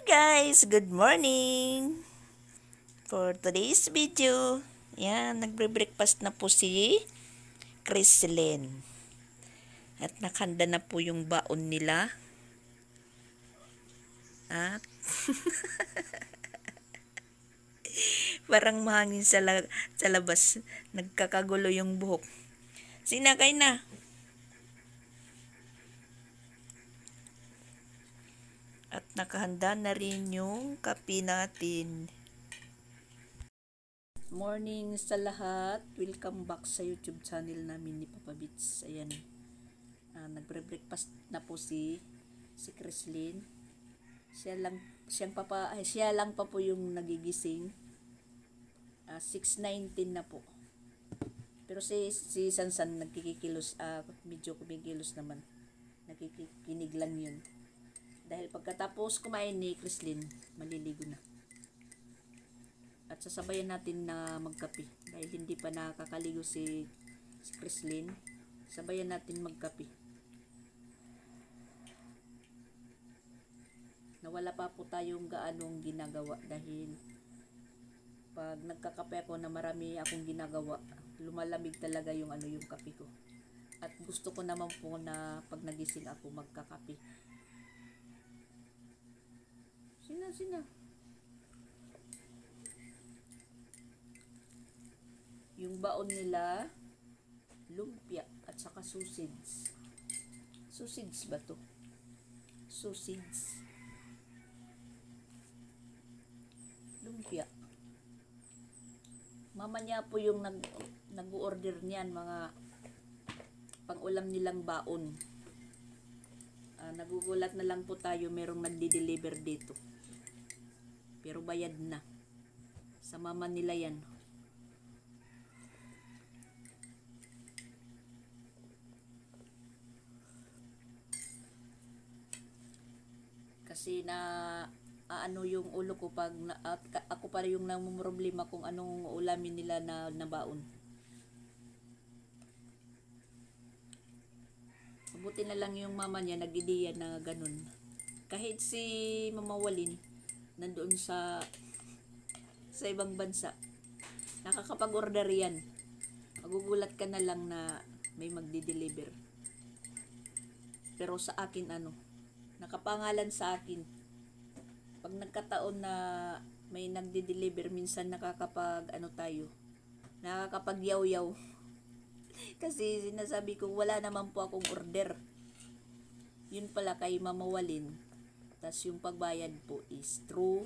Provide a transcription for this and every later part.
Guys, good morning! For today's video, yan, nagbre-breakfast na po si Chrislyn. At nakahanda na po yung baon nila. At parang mahangin sa labas. Nagkakagulo yung buhok. Sinakay na. At nakahanda na rin yung kape natin. Morning sa lahat. Welcome back sa YouTube channel namin ni Papa Bits. Ayan. Nagbre-breakfast na po si Chrislyn. Siya lang pa po yung nagigising. 6:19 na po. Pero si Sansan nagkikikilos, medyo kumikilos naman. Nakikinig lang yun. Dahil pagkatapos kumain ni Chrislyn, maliligo na. At sasabayan natin na magkape. Dahil hindi pa nakakaligo si Chrislyn, sabayan natin magkape. Nawala pa po tayong gaanong ginagawa dahil pag nagkakape ako na marami akong ginagawa, lumalamig talaga yung yung kape ko. At gusto ko naman po na pag nagising ako magkakape. Sina. Yung baon nila, lumpia at saka sausage. Sausage ba to? Sausage. Lumpia. Mama niya po yung nag-order niyan, mga pang-ulam nilang baon. Nagugulat na lang po tayo, merong nagdi-deliver dito. Pero bayad na. Sa mama nila yan. Kasi yung ulo ko pag ako pa yung namumroblema kung anong ulamin nila na baon. Mabuti na lang yung mama niya nag-ideya na ganun. Kahit si Mama Walin nandoon sa ibang bansa, nakakapag-order yan. Magugulat ka na lang na may magdi-deliver. Pero sa akin nakapangalan sa akin. Pag nagkataon na may nagdi-deliver, minsan nakakapag-yaw-yaw. Kasi sinasabi ko wala naman po akong order. Yun pala kay Mama Walin. Tas yung pagbayad po is through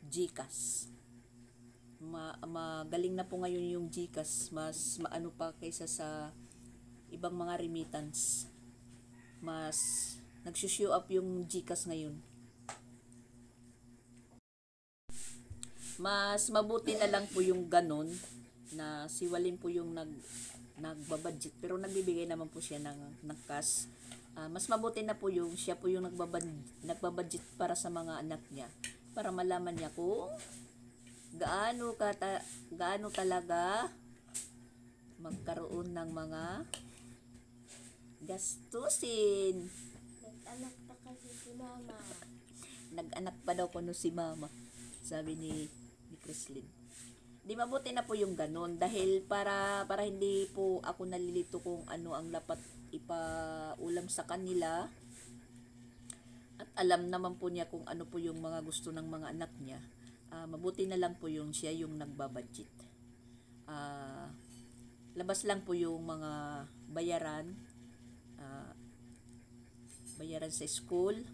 GCash. Magaling na po ngayon yung GCash. Mas maano pa kaysa sa ibang mga remittance. Mas nagsushow up yung GCash ngayon. Mas mabuti na lang po yung ganon na si Walin po yung nagbabudget, pero nagbibigay naman po siya ng cash. Mas mabuti na po yung siya po yung nagbabudget para sa mga anak niya, para malaman niya kung gaano talaga magkaroon ng mga gastusin. Nag-anak pa kasi si mama. Nag-anak pa daw kuno si mama, sabi ni Chrislyn. Di mabuti na po yung ganon dahil para hindi po ako nalilito kung ano ang dapat ipaulam sa kanila. At alam naman po niya kung ano po yung mga gusto ng mga anak niya. Mabuti na lang po yung siya yung nagbabudget. Labas lang po yung mga bayaran. Bayaran sa school.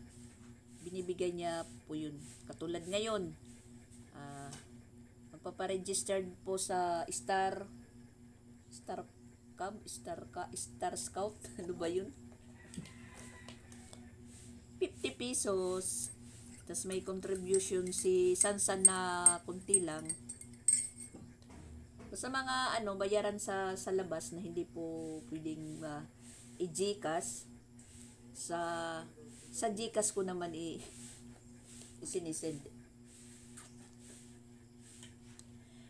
Binibigay niya po yun. Katulad ngayon, magpaparegistered po sa Star Scout. Ano ba yun? 50 pesos. Tapos may contribution si Sansan na kunti lang. Sa mga bayaran sa labas na hindi po pwedeng i-GCash, sa GCash ko naman isinisend.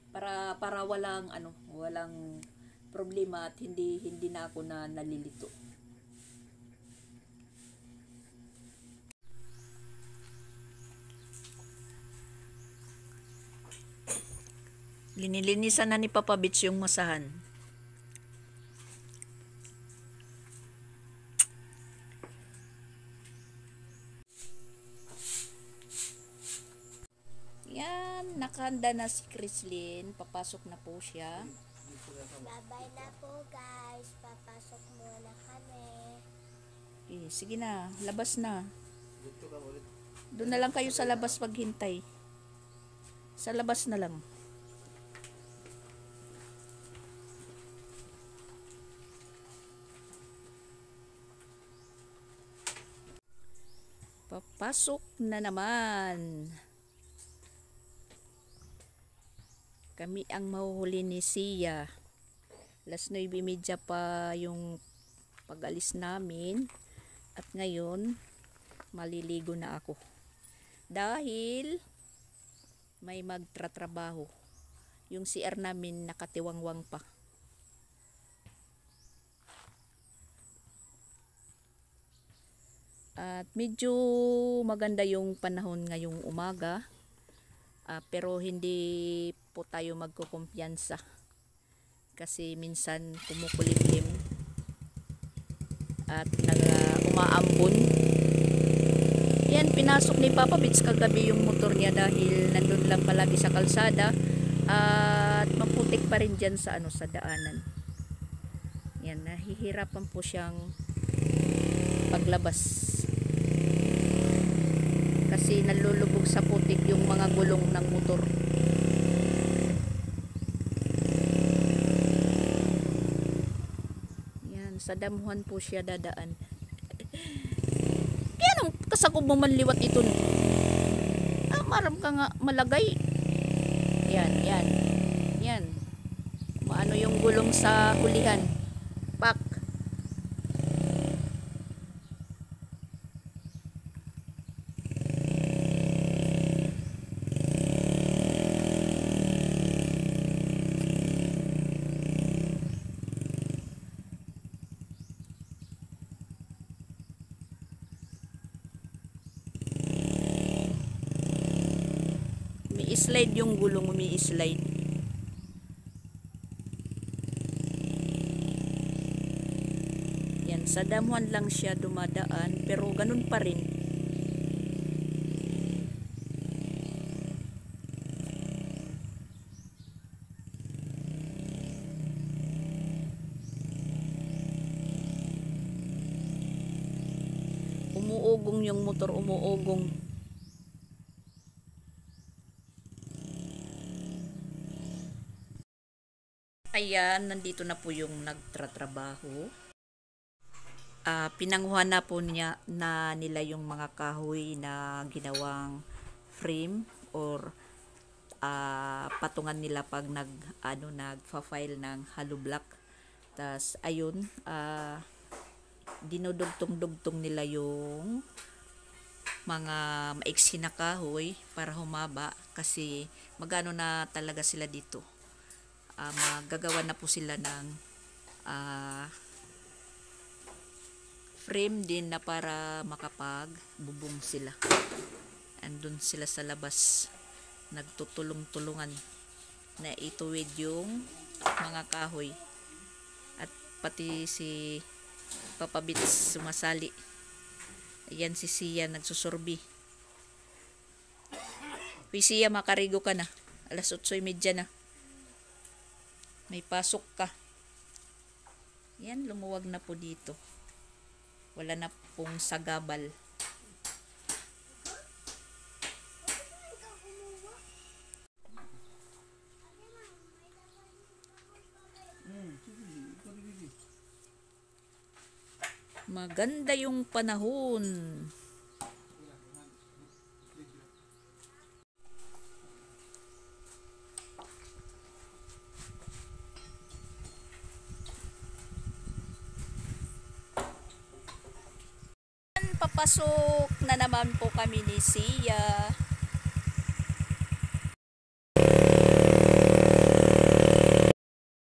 Para walang problema at hindi na ako nalilito. Linilinisan na ni Papa Bits yung masahan. Yan, nakahanda na si Chrislyn. Papasok na po siya. Bye-bye na po guys. Papasok muna kami. Sige na, labas na. Doon na lang kayo sa labas maghintay. Sa labas na lang. Papasok na naman. Kami ang mahuhuli ni Sia. Alas 9:30 pa yung pag-alis namin. At ngayon, maliligo na ako. Dahil may magtratrabaho. Yung CR namin nakatiwangwang pa. At medyo maganda yung panahon ngayong umaga. Pero hindi po tayo magkukumpiyansa. Kasi minsan kumukulimlim. At umaambon. Yan, pinasok ni Papa Bits kagabi yung motor niya dahil nandun lang palagi sa kalsada. At maputik pa rin dyan sa, sa daanan. Yan, nahihirapan po siyang paglabas. Kasi nalulubog sa putik yung mga gulong ng motor. Yan, sa damuhan po siya dadaan. Kaya nung kasakog mo manliwat ito. Maram ka nga malagay. Yan, yan. Yan. Maano yung gulong sa hulihan. Pak. Slide yung gulong, umi-slide. Yan, sa damuhan lang siya dumadaan, pero ganun pa rin. Umuugong yung motor, umuugong. Ayan, nandito na po yung nagtratrabaho. Pinanguhan na po nila yung mga kahoy na ginawang frame or patungan nila pag nagfa-file ng hollow block. Tas ayun, dinudugtong-dugtong nila yung mga maiksi na kahoy para humaba kasi magano na talaga sila dito. Magagawa na po sila ng frame din na para makapagbubong sila. Andun sila sa labas nagtutulong-tulungan na ituwid yung mga kahoy. At pati si Papa Bits sumasali. Ayan si Sia nagsusurbi. Uy Sia, makarigo ka na. Alas 8:30 na. May pasok ka. Yan, lumuwag na po dito. Wala na pong sagabal. Maganda yung panahon. Papasok na naman po kami ni Sia.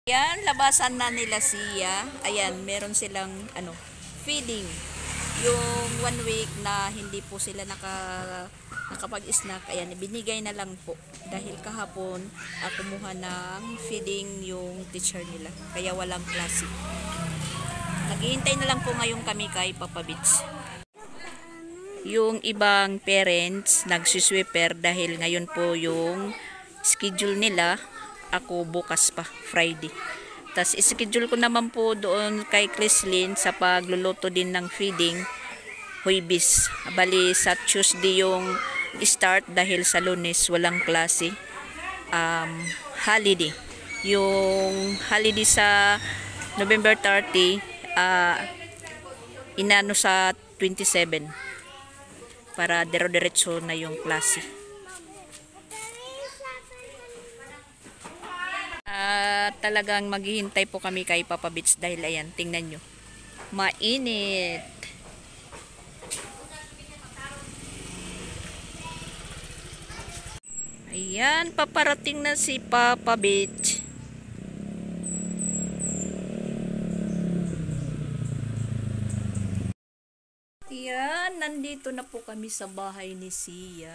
Ayan, labasan na nila Sia. Ayan, meron silang feeding. yung 1 week na hindi po sila nakapag-snack, ayan, binigay na lang po. Dahil kahapon, kumuha ng feeding yung teacher nila. Kaya walang klase. Naghihintay na lang po ngayon kami kay Papa Beach. Yung ibang parents nagsisweeper dahil ngayon po yung schedule nila. Ako bukas pa, Friday. Tapos schedule ko naman po doon kay Chrislyn sa pagluluto din ng feeding, Huwebes. Bali sa Tuesday yung start dahil sa Lunes walang klase. Holiday. Yung holiday sa November 30, inano sa 27 para dero-derecho na yung klase. Talagang maghihintay po kami kay Papa Beach dahil ayan, tingnan nyo, mainit. Ayan, paparating na si Papa Beach. Ayan, nandito na po kami sa bahay ni Sia.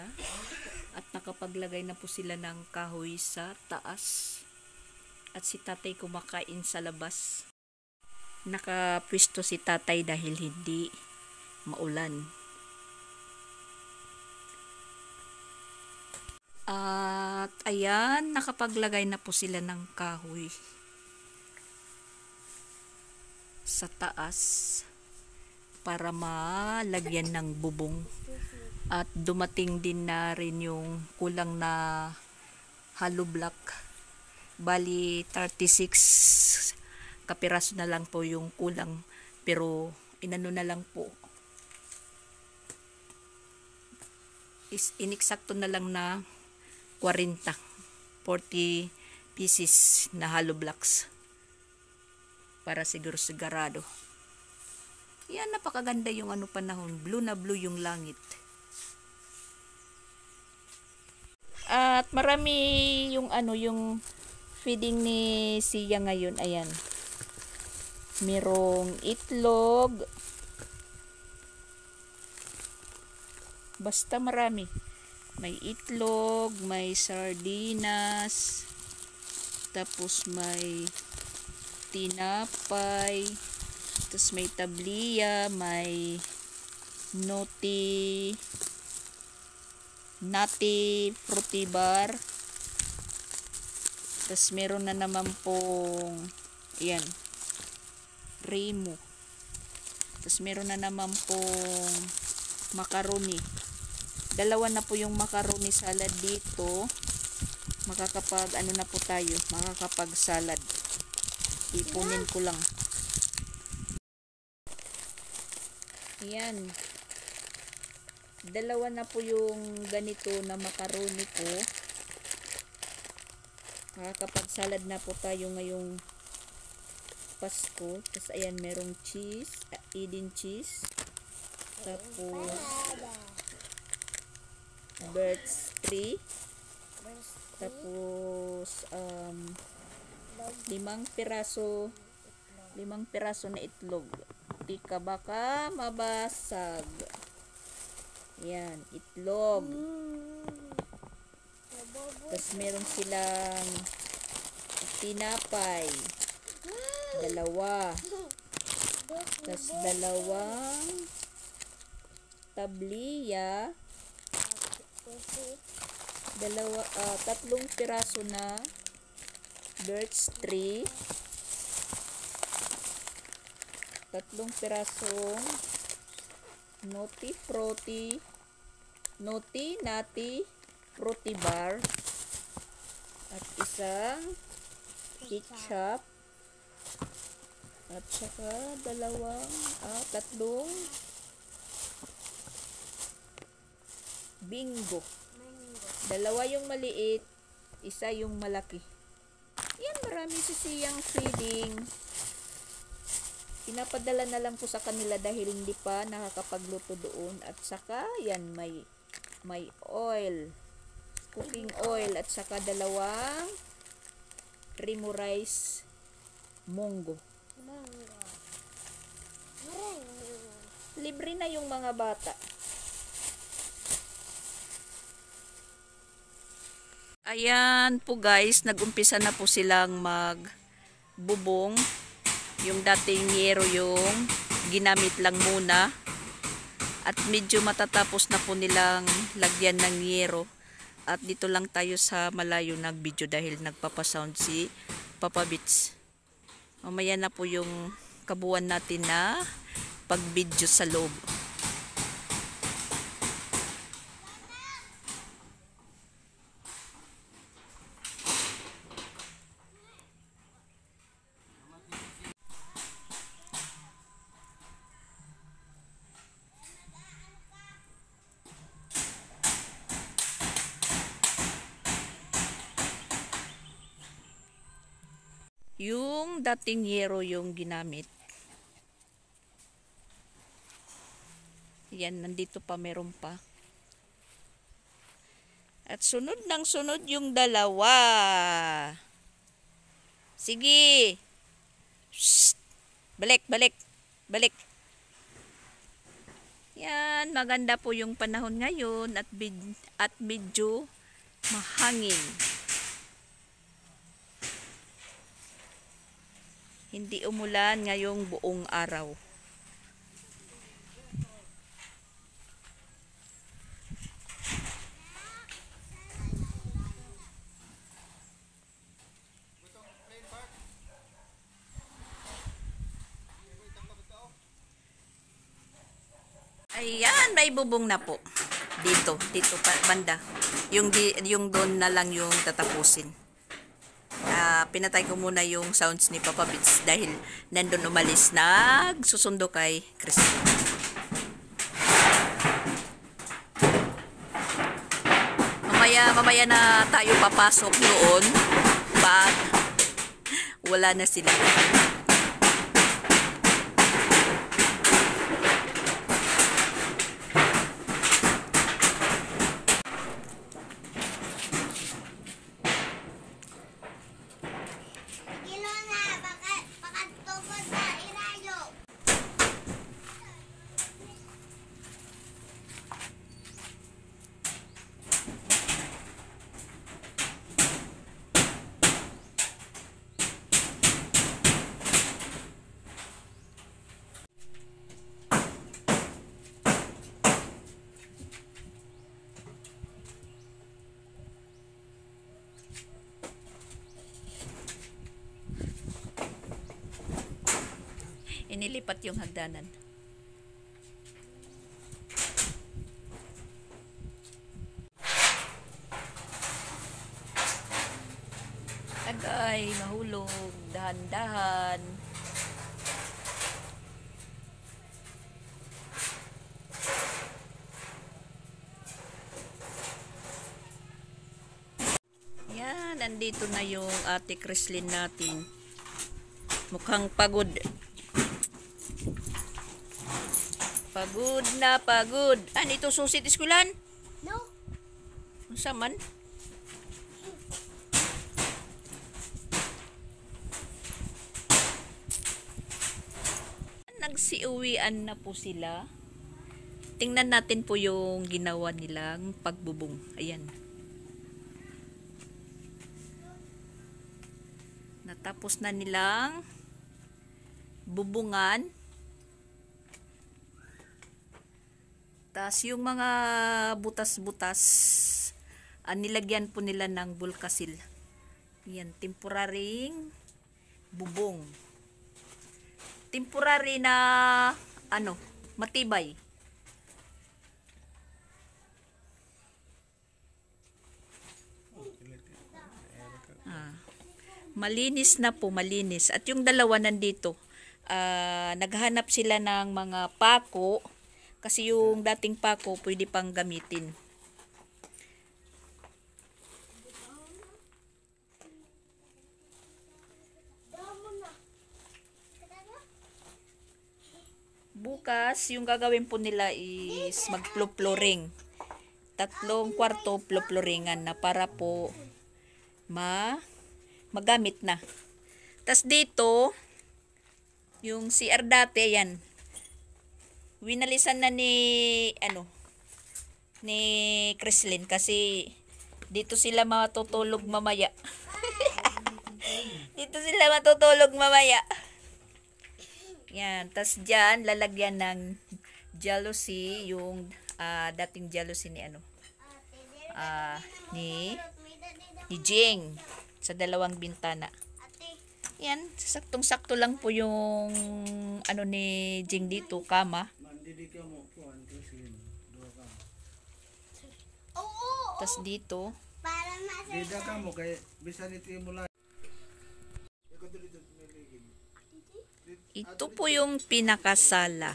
At nakapaglagay na po sila ng kahoy sa taas. At si tatay kumakain sa labas. Nakapwisto si tatay dahil hindi maulan. At ayan, nakapaglagay na po sila ng kahoy sa taas para malagyan ng bubong. At dumating din na rin yung kulang na hollow block. Bali 36 kapiraso na lang po yung kulang, pero inano na lang po, iniksakto na lang na 40 pieces na hollow blocks para sigurado. Yan, napakaganda yung panahon, blue na blue yung langit. At marami yung yung feeding ni Sia ngayon. Ayan, merong itlog, basta marami. May itlog, may sardinas, tapos may tinapay, tapos may tabliya, may nutty fruity bar. Tapos meron na naman pong ayan, Remo. Tapos meron na naman pong macaroni. Dalawa na po yung macaroni salad dito. Makakapag na po tayo, makakapag salad. Ipunin ko lang. Ayan. Dalawa na po yung ganito na macaroni ko. Makakapag salad na po tayo ngayong Pasko. Tapos ayan, merong cheese, Eden cheese. Tapos birds tree. Tapos 5 piraso na itlog. Tika baka mabasag. Yan, itlog. Tapos meron silang tinapay. 2. Tapos 2 tabliya. 3 piraso na birch tree. 3 pirasong nutty fruity bar. At isang ketchup. At saka 3 bingo. 2 yung maliit, 1 yung malaki. Yan, marami siyang feeding. Pinapadala na lang po sa kanila dahil hindi pa nakakapagluto doon. At saka yan, may oil, cooking oil, at saka 2 Remo rice munggo. Libre na yung mga bata. Ayan po guys, nag-umpisa na po silang magbubong. Yung dating yero yung ginamit lang muna. At medyo matatapos na po nilang lagyan ng yero. At dito lang tayo sa malayo nag-video dahil nagpapasound si Papa Beats. Mamaya na po yung kabuuan natin na pag-video sa loob. Yung dating yero yung ginamit. Yan, nandito pa, meron pa. At sunod ng sunod yung dalawa. Sige. Shh. Balik, balik, balik. Yan, maganda po yung panahon ngayon at medyo mahangin. Hindi umulan ngayong buong araw. Ayan, may bubong na po. Dito pa banda. Yung doon na lang yung tatapusin. Pinatay ko muna yung sounds ni Papa Beats dahil nandun umalis, nagsusundo kay Chris. Mamaya na tayo papasok doon pag wala na sila. Inilipat yung hagdanan. Agay, mahulog, dahan-dahan. Yan, nandito na yung ate Chrislyn natin. Mukhang pagod. Pagod na pagod. Ano ito, susit eskulan? No. Unsa man? Nagsiuwian na po sila. Tingnan natin po yung ginawa nilang pagbubong. Ayan. Natapos na nilang bubungan. Tas yung mga butas-butas, nilagyan po nila ng bulkasil. Yan, temporarying bubong. Temporary na, matibay. Malinis na po, malinis. At yung dalawa nandito, naghanap sila ng mga pako. Kasi yung dating pako, pwede pang gamitin. Bukas, yung gagawin po nila is mag-flooring. 3 kwarto flooringan na para po magamit na. Tas dito, yung CR dati, yan. winalisan na ni Chrislyn kasi dito sila matutulog mamaya. Dito sila matutulog mamaya. Yan, tas diyan lalagyan ng jealousy yung dating jealousy ni ni Jing sa dalawang bintana. Yan, saktong-sakto lang po yung ni Jing dito, kama. Tas dito, Para Beda ka mo kay bisan ito mo lang. ito po yung pinakasala.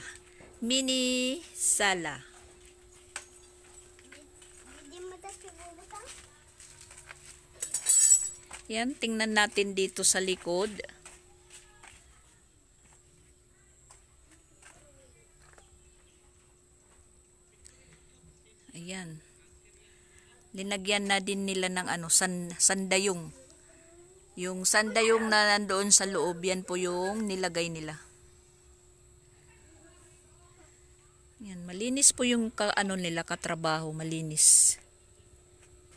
Mini sala. Hindi mo tas bubutang. Yan, tingnan natin dito sa likod. Ayan. Linagyan na din nila ng sandayong. Yung sandayong na nandoon sa loob, yan po yung nilagay nila. Yan, malinis po yung nila katrabaho, malinis.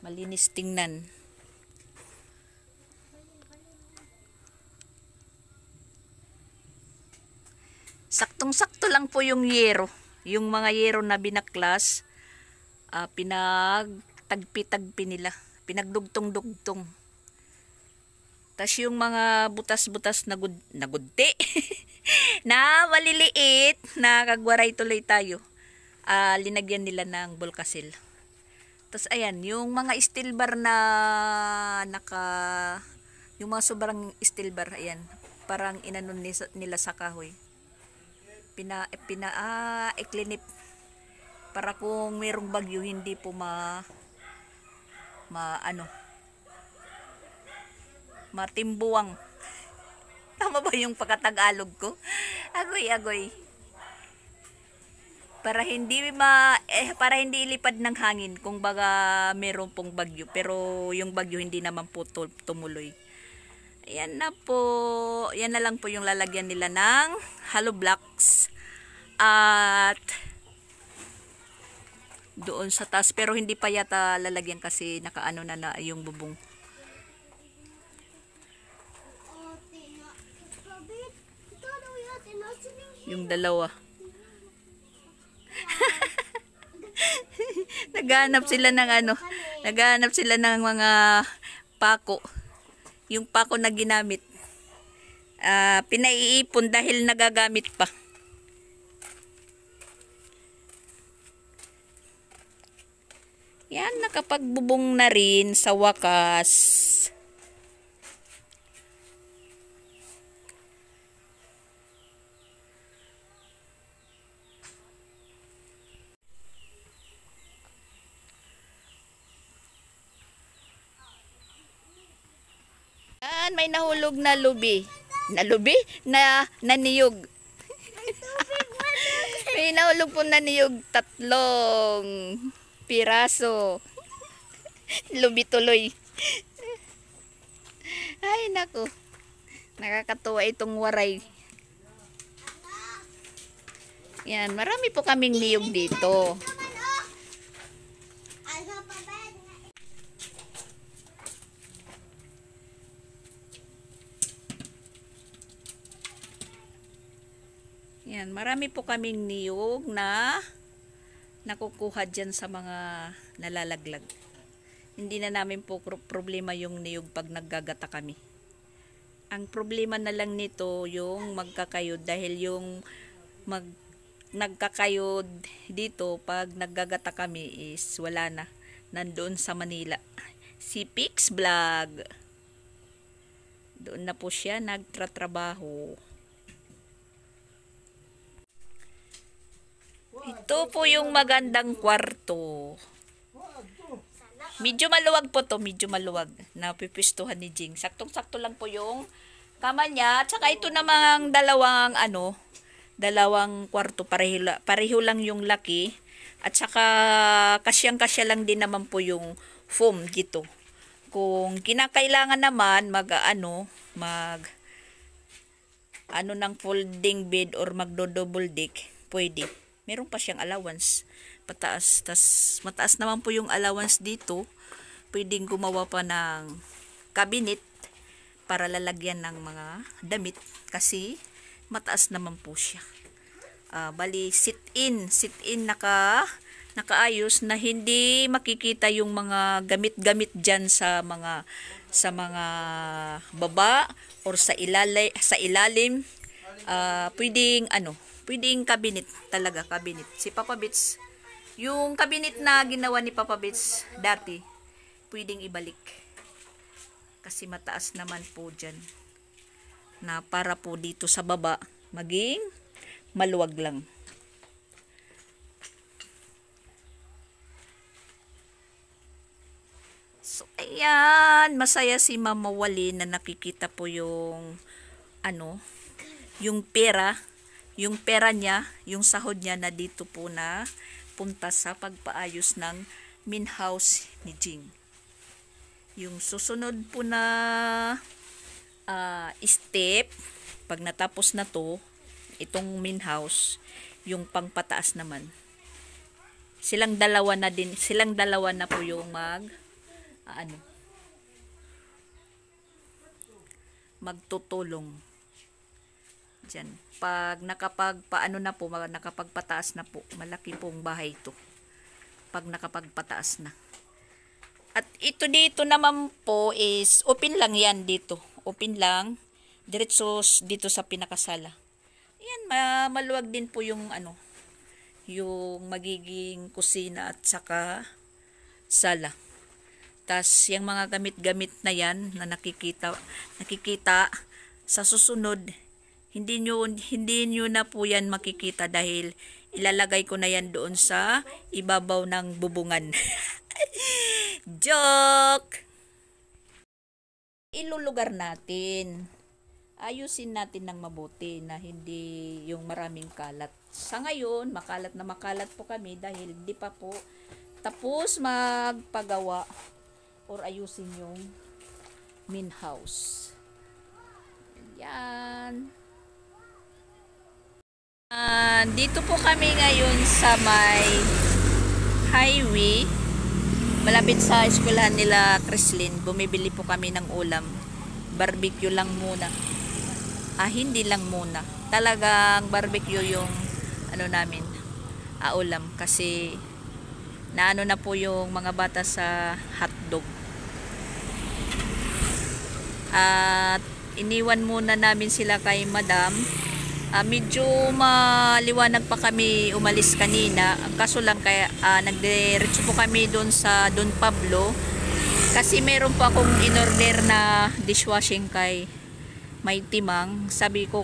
Malinis tingnan. Saktong-sakto lang po yung yero. Yung mga yero na binaklas, pinagtagpi-tagpi nila. Pinagdugtong-dugtong. Tas yung mga butas-butas na gudti, na maliliit, na kagwaray tuloy tayo, linagyan nila ng bulkasil. Tas ayan, yung mga steel bar na yung mga sobrang steel bar, ayan, parang inanon nila sa kahoy. Iklinip para kung mayroong bagyo hindi po matimbuwang. Tama ba yung pagkatagalog ko? Agoy. Para para hindi ilipad ng hangin kung baga meron pong bagyo, pero yung bagyo hindi naman po tumuloy. Ayan na po. Yan na lang po yung lalagyan nila ng hollow blocks. At doon sa taas, pero hindi pa yata lalagyan kasi nakaano na yung bubong. Yung dalawa. Naghahanap sila ng mga pako. Yung pako na ginamit. Pinaiipon dahil nagagamit pa. Yan, nakapagbubong na rin sa wakas. Yan, may nahulog na lubi. Na lubi? Na niyog. May nahulog po na niyog, 3 piraso. Lubi tuloy. Ay, naku. Nakakatuwa itong waray. Yan, marami po kaming niyog dito. Yan, marami po kaming niyog na nakukuha dyan sa mga nalalaglag. Hindi na namin po problema yung niyog pag naggagata kami. Ang problema na lang nito yung magkakayod, dahil yung nagkakayod dito pag naggagata kami is wala na. Nandoon sa Manila. Si Pix Vlog. Doon na po siya nagtratrabaho. Ito po yung magandang kwarto. Medyo maluwag po to, medyo maluwag. Napipistuhan ni Jing. Saktong-sakto lang po yung kama niya. At saka ito namang dalawang kwarto. Pareho lang yung laki. At saka kasyang-kasya lang din naman po yung foam dito. Kung kinakailangan naman ng folding bed or magdo-double deck, pwede. meron pa siyang allowance pataas. Tas mataas naman po yung allowance dito. Pwedeng gumawa pa ng cabinet para lalagyan ng mga damit kasi mataas naman po siya. Bali sit-in nakaayos na hindi makikita yung mga gamit-gamit diyan sa mga baba or sa ilalim. Pwedeng cabinet talaga, cabinet. Si Papa Bits, yung cabinet na ginawa ni Papa Bits dati, pwedeng ibalik. Kasi mataas naman po dyan. Na para po dito sa baba, maging maluwag lang. So, ayan. Masaya si Mama Wali na nakikita po yung yung pera niya, yung sahod niya na dito po na punta sa pagpaayos ng main house ni Jing. Yung susunod po na step, pag natapos na to, itong main house, yung pangpataas naman. Silang dalawa na po yung magtutulong diyan. Pag nakapagpataas na po, malaki pong bahay ito. Pag nakapagpataas na. At ito dito naman po is open lang yan dito. Open lang. Diretsos dito sa pinakasala. Yan, maluwag din po yung yung magiging kusina at saka sala. Tas yung mga gamit-gamit na yan na nakikita sa susunod, hindi nyo na po yan makikita dahil ilalagay ko na yan doon sa ibabaw ng bubungan. Joke! Ilulugar natin. Ayusin natin ng mabuti na hindi yung maraming kalat. Sa ngayon, makalat po kami dahil hindi pa po tapos magpagawa or ayusin yung main house. Yan. Dito po kami ngayon sa may highway. Malapit sa eskwelahan nila Chrislyn. Bumibili po kami ng ulam. Barbecue lang muna. Hindi lang muna. Talagang barbecue yung namin. Ulam. Kasi naano na po yung mga bata sa hotdog. At iniwan muna namin sila kay Madam. Medyo maliwanag pa kami umalis kanina. Kaso lang kaya nagdiretso po kami doon sa Don Pablo. Kasi meron po akong in-order na dishwashing kay May Timang. Sabi ko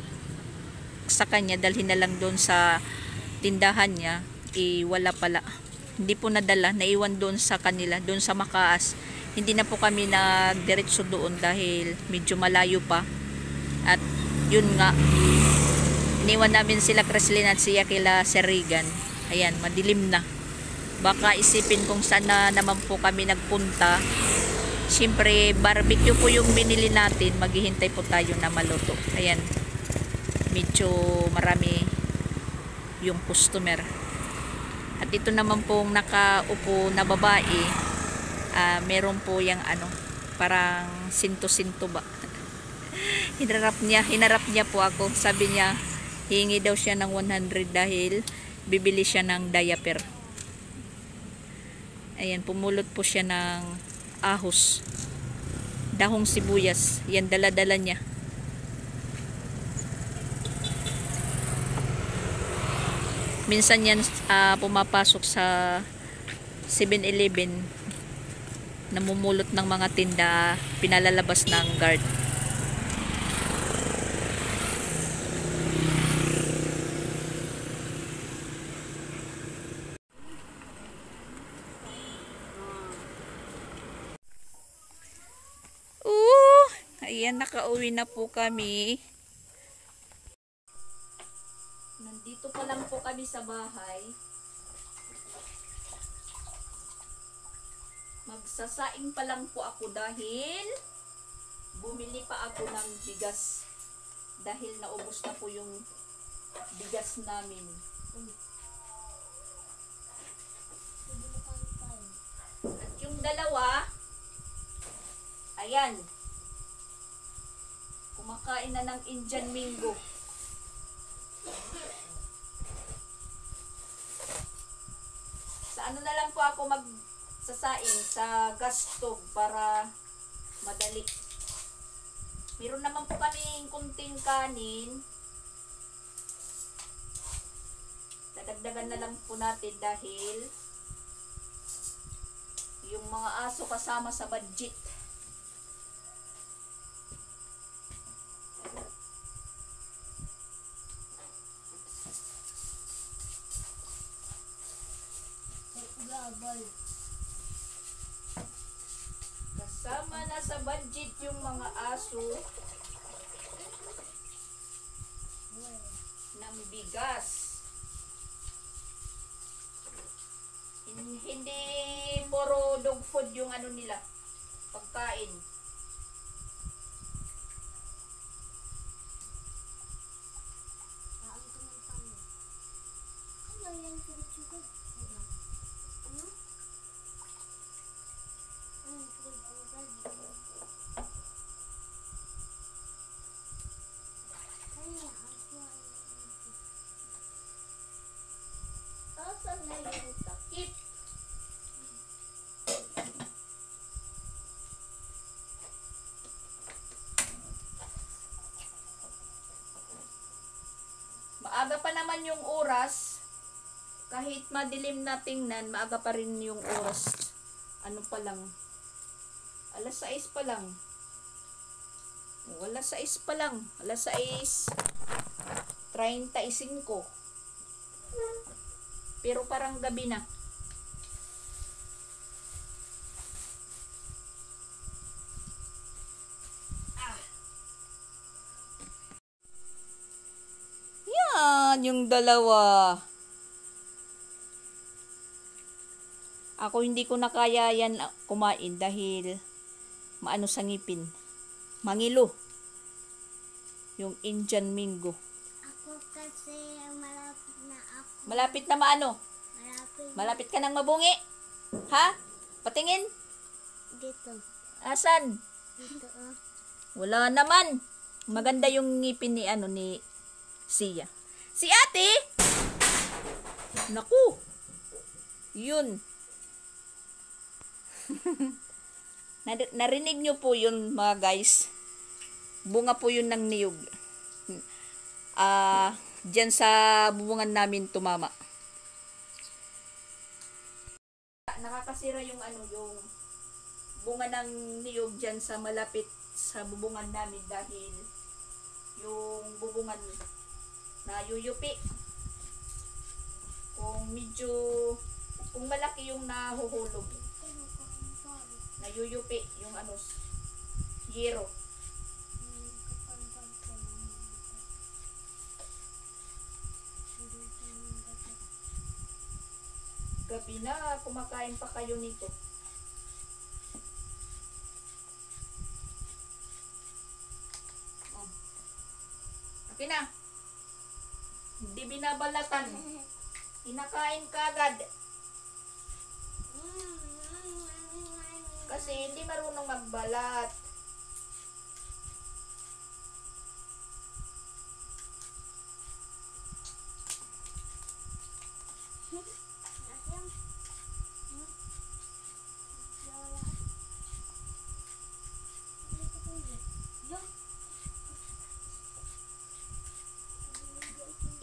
sa kanya dalhin na lang doon sa tindahan niya. Wala pala. Hindi po nadala. Naiwan doon sa kanila. Doon sa Makaas. Hindi na po kami nagdiretso doon dahil medyo malayo pa. At yun nga. Iniwan namin sila Chrislyn at siya kila Sir Regan. Ayan, madilim na. Baka isipin kung saan na naman po kami nagpunta. Siyempre, barbecue po yung binili natin. Maghihintay po tayo na maluto. Ayan. Medyo marami yung customer. At ito naman pong nakaupo na babae. Meron po yung parang sinto-sinto ba. Hinarap niya po ako. Sabi niya, hingi daw siya ng 100 dahil bibili siya ng diaper. Ayan, pumulot po siya ng ahos. Dahong sibuyas. Yan, dala-dala niya. Minsan yan pumapasok sa 7-Eleven. Namumulot ng mga tinda, pinalalabas ng guard. Ayan, nakauwi na po kami. Nandito pa lang po kami sa bahay. Magsasaing pa lang po ako dahil bumili pa ako ng bigas. Dahil naubos na po yung bigas namin. dalawa, ayan, kumakain na ng Indian Mingo. Sa ano na lang po ako magsasaing sa gas stove para madali. Meron naman po kaming kunting kanin. Dadagdagan na lang po natin dahil yung mga aso kasama sa budget. Kasama na sa budget yung mga aso ng bigas. Hindi puro dog food yung ano nila, pagkain. Asan na yung takip? Maaga pa naman yung oras. Kahit madilim na tingnan, maaga pa rin yung oras. Ano pa lang? Alas 6 pa lang. Alas 6 pa lang. Alas 6:35. Pero parang gabi na. Yan, yung dalawa. Ako hindi ko na kaya yan kumain dahil maano sa ngipin. Mangilo. Yung Indian Mingo. Ako kasi malapit na ako. Malapit na maano? Malapit ka nang mabungi? Ha? Patingin? Dito. Asan? Dito oh. Wala naman. Maganda yung ngipin ni ni Sia. Si ate! Naku! Yun. Narinig nyo po yun mga guys. Bunga po yun ng niyog. Diyan sa bubungan namin tumama. Nakakasira yung yung bunga ng niyog diyan sa malapit sa bubungan namin dahil yung bubungan na yuyupi. Kung malaki yung nahuhulog, nayuyupi yung yero. Gabi na, kumakain pa kayo nito. Okay na. Hindi binabalatan. Kinakain ka agad. Kasi hindi marunong magbalat.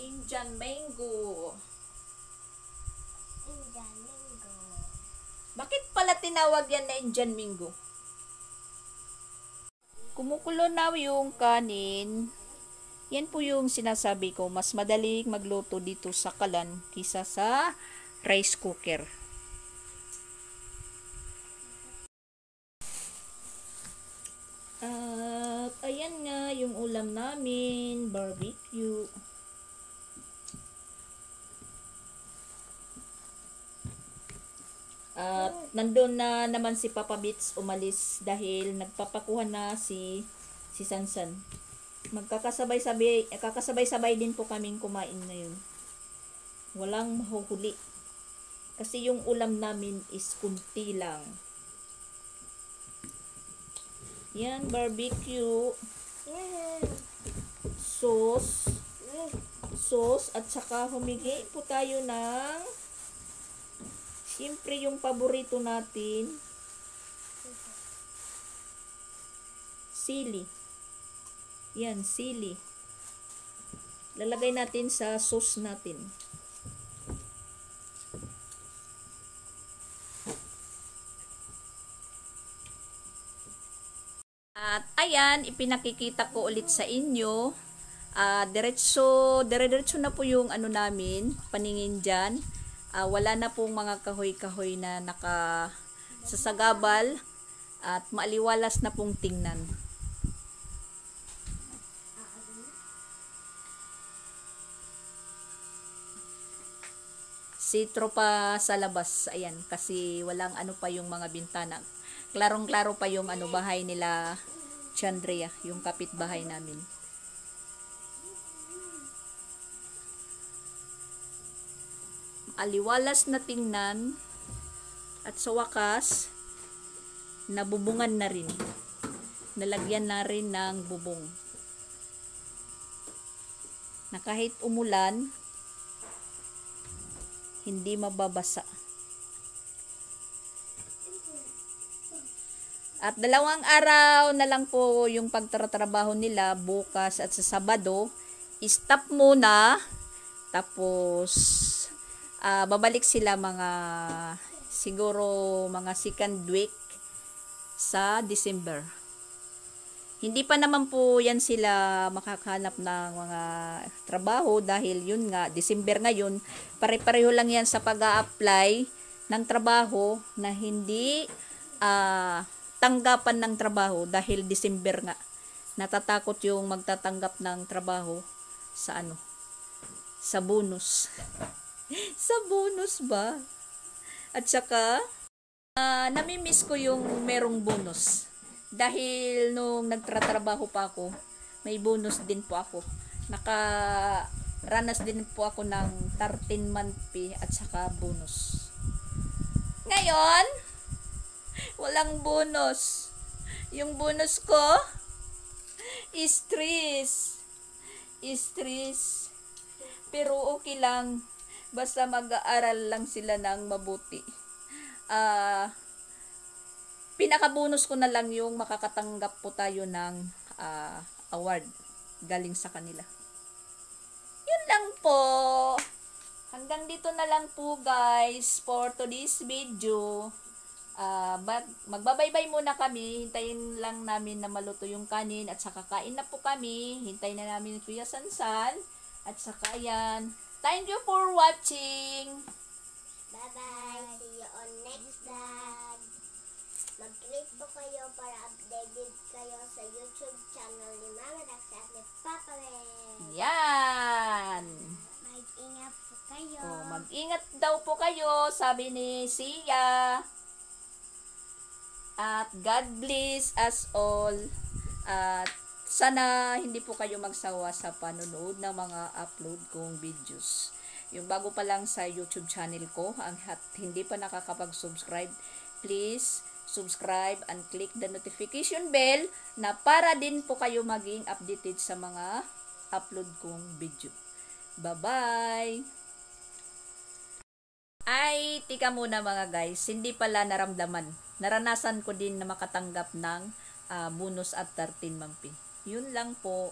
Indian Mango. Indian Mingo. Bakit pala tinawag yan na Indian Mingo? Kumukulo na yung kanin. Yan po yung sinasabi ko. Mas madaling magluto dito sa kalan kisa sa rice cooker. At ayan nga yung ulam namin. Barbecue. At nandun na naman si Papa Bits umalis dahil nagpapakuha na si Sansan. Kakasabay-sabay din po kaming kumain ngayon. Walang mahuhuli. Kasi yung ulam namin is kunti lang. Yan, barbecue. Sauce. At saka humingi po tayo ng siyempre yung paborito natin. Sili. Yan, sili. Lalagay natin sa sauce natin. At ayan, ipinakikita ko ulit sa inyo. Diretso na po yung ano namin, paningin dyan. Wala na pong mga kahoy-kahoy na nakasasagabal at maaliwalas na pong tingnan. Sitro pa sa labas, ayan, kasi walang ano pa yung mga bintana. Klarong-klaro pa yung ano bahay nila Chandria, yung kapitbahay namin. Aliwalas na tingnan at sa wakas nabubungan na rin. Nalagyan na rin ng bubong. Na kahit umulan, hindi mababasa. At 2 araw na lang po yung pagtatrabaho nila, bukas at sa Sabado. Stop muna. Tapos, babalik sila siguro mga 2nd week sa December. Hindi pa naman po yan sila makakahanap ng mga trabaho dahil yun nga, December ngayon, pare-pareho lang yan sa pag-a-apply ng trabaho na hindi tanggapan ng trabaho dahil December nga. Natatakot yung magtatanggap ng trabaho sa sa bonus. Sa bonus ba? At saka, namimiss ko yung merong bonus. Dahil nung nagtatrabaho pa ako, may bonus din po ako. Nakaranas din po ako ng 13-month pay at saka bonus. Ngayon, walang bonus. Yung bonus ko, stress. Pero okay lang. Basta mag-aaral lang sila ng mabuti. Pinaka-bonus ko na lang yung makakatanggap po tayo ng award galing sa kanila. Yun lang po. Hanggang dito na lang po guys for today's video. Magbabaybay muna kami. Hintayin lang namin na maluto yung kanin at saka kain na po kami. Hintayin na namin Kuya Sansan at saka yan. Thank you for watching. Bye-bye. See you on next vlog. Mag-click po kayo para updated kayo sa YouTube channel ni Mama Dax at ni Papa Len. Yan. Mag-ingat po kayo. Mag-ingat daw po kayo, sabi ni Sia. At God bless us all. At sana hindi po kayo magsawa sa panonood ng mga upload kong videos. Yung bago pa lang sa YouTube channel ko, at hindi pa nakakapag-subscribe, please subscribe and click the notification bell na para din po kayo maging updated sa mga upload kong video. Bye-bye! Ay, tika muna mga guys, hindi pala naramdaman. Naranasan ko din na makatanggap ng bonus at 13 month pay. Yun lang po.